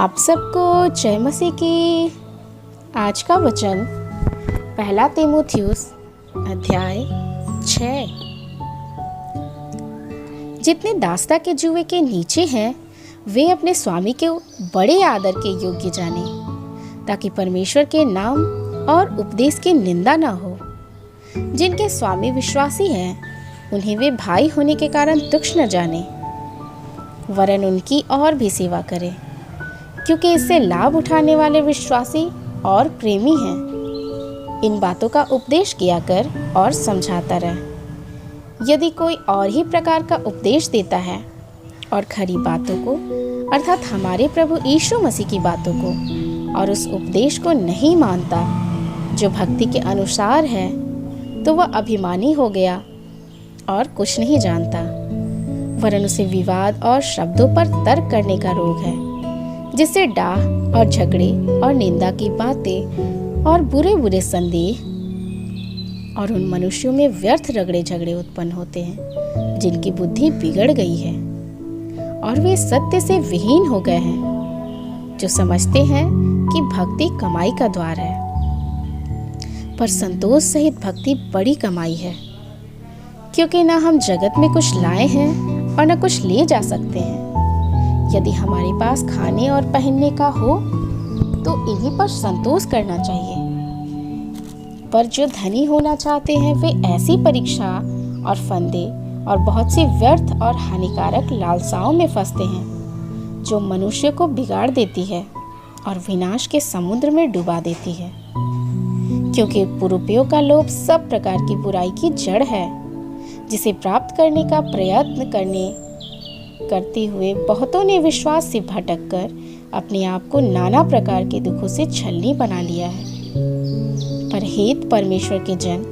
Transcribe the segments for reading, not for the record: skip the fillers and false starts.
आप सबको जय मसीह की। आज का वचन पहला तीमुथियुस अध्याय 6। जितने दास्ता के जुए के नीचे हैं वे अपने स्वामी के बड़े आदर के योग्य जाने, ताकि परमेश्वर के नाम और उपदेश की निंदा न हो। जिनके स्वामी विश्वासी हैं उन्हें वे भाई होने के कारण तुच्छ न जाने, वरन उनकी और भी सेवा करें, क्योंकि इससे लाभ उठाने वाले विश्वासी और प्रेमी हैं। इन बातों का उपदेश किया कर और समझाता रह। यदि कोई और ही प्रकार का उपदेश देता है और खरी बातों को अर्थात हमारे प्रभु यीशु मसीह की बातों को और उस उपदेश को नहीं मानता जो भक्ति के अनुसार है, तो वह अभिमानी हो गया और कुछ नहीं जानता, वरन उसे विवाद और शब्दों पर तर्क करने का रोग है, जिससे डाह और झगड़े और निंदा की बातें और बुरे बुरे संदेह और उन मनुष्यों में व्यर्थ रगड़े झगड़े उत्पन्न होते हैं, जिनकी बुद्धि बिगड़ गई है और वे सत्य से विहीन हो गए हैं, जो समझते हैं कि भक्ति कमाई का द्वार है। पर संतोष सहित भक्ति बड़ी कमाई है, क्योंकि न हम जगत में कुछ लाए हैं और न कुछ ले जा सकते हैं। यदि हमारे पास खाने और पहनने का हो तो इन्हीं पर संतोष करना चाहिए। पर जो धनी होना चाहते हैं वे ऐसी परीक्षा और फंदे और बहुत सी व्यर्थ और हानिकारक लालसाओं में फंसते हैं, जो मनुष्य को बिगाड़ देती है और विनाश के समुद्र में डुबा देती है। क्योंकि पुरुषों का लोभ सब प्रकार की बुराई की जड़ है, जिसे प्राप्त करने का प्रयत्न करते हुए बहुतों ने विश्वास से भटककर अपने आप को नाना प्रकार के दुखों से छलनी बना लिया है। पर हेत परमेश्वर के जन,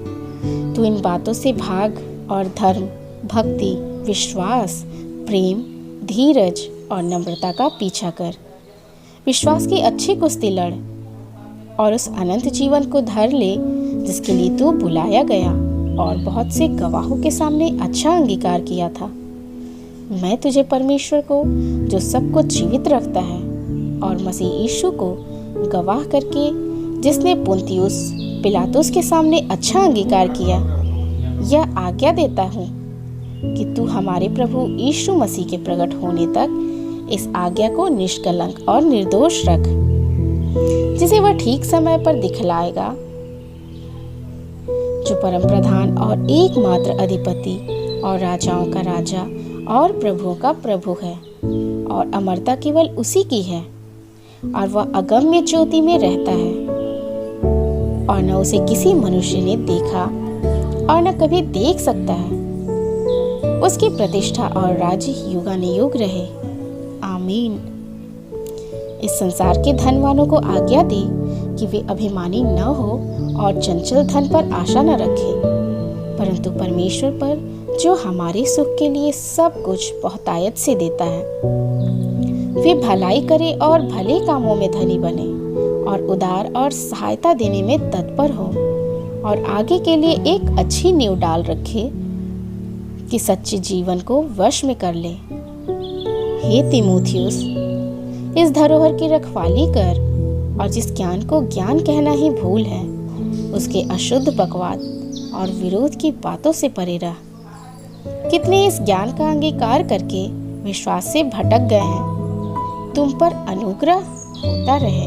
तू इन बातों से भाग और धर्म, भक्ति, विश्वास, प्रेम, धीरज और नम्रता का पीछा कर। विश्वास की अच्छी कुश्ती लड़ और उस अनंत जीवन को धर ले जिसके लिए तू बुलाया गया और बहुत से गवाहों के सामने अच्छा अंगीकार किया था। मैं तुझे परमेश्वर को जो सब कुछ जीवित रखता है और मसीह यीशु को गवाह करके, जिसने पुन्तियुस पिलातुस के सामने अच्छा अंगीकार किया, यह आज्ञा देता हूँ कि तू हमारे प्रभु यीशु मसीह के प्रकट होने तक इस आज्ञा को निष्कलंक और निर्दोष रख, जिसे वह ठीक समय पर दिखलाएगा, जो परम प्रधान और एकमात्र अधिपति और राजाओं का राजा और प्रभुओं का प्रभु है, और अमरता केवल उसी की है, और वह अगम्य ज्योति में रहता है और न उसे किसी मनुष्य ने देखा और न कभी देख सकता है। उसकी प्रतिष्ठा और राज्य युगानुयुग रहे। आमीन। इस संसार के धनवानों को आज्ञा दे कि वे अभिमानी न हो और चंचल धन पर आशा न रखें, परंतु परमेश्वर पर जो हमारे सुख के लिए सब कुछ बहुतायत से देता है। वे भलाई करे और भले कामों में धनी बने और उदार और सहायता देने में तत्पर हो, और आगे के लिए एक अच्छी नींव डाल रखे कि सच्चे जीवन को वश में कर ले। हे तीमुथियुस, इस धरोहर की रखवाली कर, और जिस ज्ञान को ज्ञान कहना ही भूल है, उसके अशुद्ध बकवाद और विरोध की बातों से परे रह। कितने इस ज्ञान का अंगीकार करके विश्वास से भटक गए हैं। तुम पर अनुग्रह होता रहे।